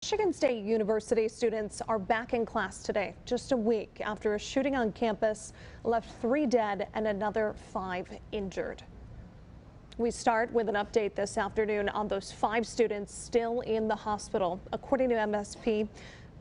Michigan State University students are back in class today, just a week after a shooting on campus left 3 dead and another 5 injured. We start with an update this afternoon on those 5 students still in the hospital. According to MSP,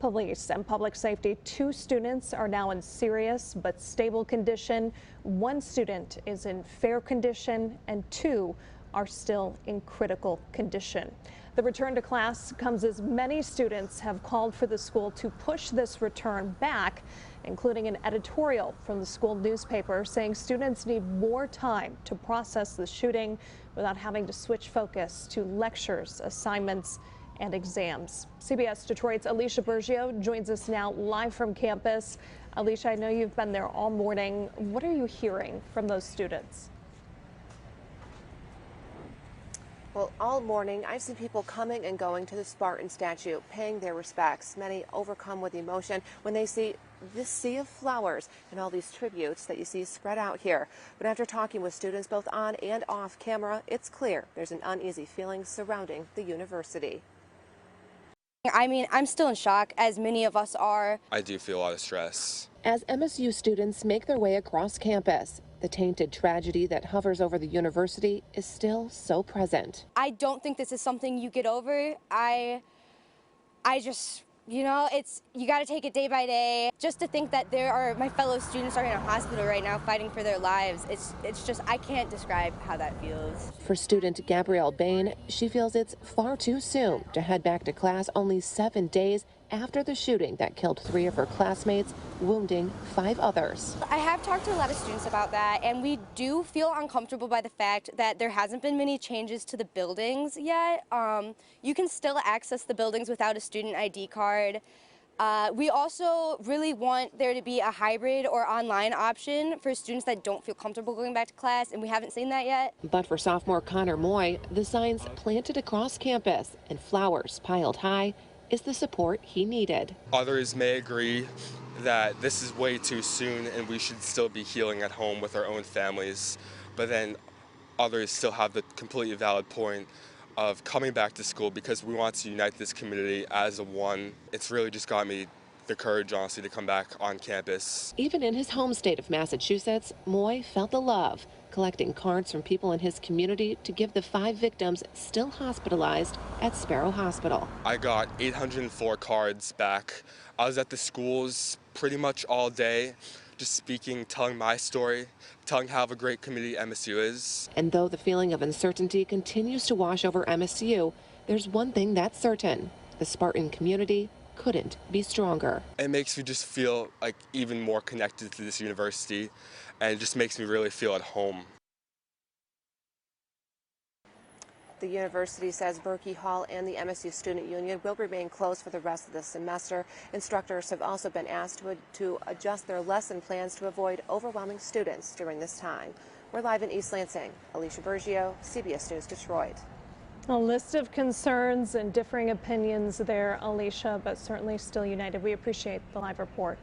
police and public safety, 2 students are now in serious but stable condition. 1 student is in fair condition and 2 are still in critical condition. The return to class comes as many students have called for the school to push this return back, including an editorial from the school newspaper saying students need more time to process the shooting without having to switch focus to lectures, assignments, and exams. CBS Detroit's Alicia Bergio joins us now live from campus. Alicia, I know you've been there all morning. What are you hearing from those students? Well, all morning, I've seen people coming and going to the Spartan statue, paying their respects. Many overcome with emotion when they see this sea of flowers and all these tributes that you see spread out here. But after talking with students both on and off camera, it's clear there's an uneasy feeling surrounding the university. I mean, I'm still in shock, as many of us are. I do feel a lot of stress. As MSU students make their way across campus, the tainted tragedy that hovers over the university is still so present. I don't think this is something you get over. I just, you got to take it day by day. Just to think that my fellow students are in a hospital right now fighting for their lives. It's just, I can't describe how that feels. For student Gabrielle Bain, she feels it's far too soon to head back to class only 7 days after the shooting that killed 3 of her classmates, wounding 5 others. I have talked to a lot of students about that, and we do feel uncomfortable by the fact that there hasn't been many changes to the buildings yet. You can still access the buildings without a student ID card. We also really want there to be a hybrid or online option for students that don't feel comfortable going back to class, and we haven't seen that yet. But for sophomore Connor Moy, the signs planted across campus and flowers piled high is the support he needed. Others may agree that this is way too soon and we should still be healing at home with our own families, but then others still have the completely valid point of coming back to school because we want to unite this community as a one. It's really just got me the courage, honestly, to come back on campus. Even in his home state of Massachusetts, Moy felt the love, collecting cards from people in his community to give the 5 victims still hospitalized at Sparrow Hospital. I got 804 cards back. I was at the schools pretty much all day, just speaking, telling my story, telling how of a great community MSU is. And though the feeling of uncertainty continues to wash over MSU, there's one thing that's certain: the Spartan community couldn't be stronger. It makes me just feel like even more connected to this university, and it just makes me really feel at home. The university says Berkey Hall and the MSU Student Union will remain closed for the rest of the semester. Instructors have also been asked to adjust their lesson plans to avoid overwhelming students during this time. We're live in East Lansing. Alicia Bergio, CBS News Detroit. A list of concerns and differing opinions there, Alicia, but certainly still united. We appreciate the live report.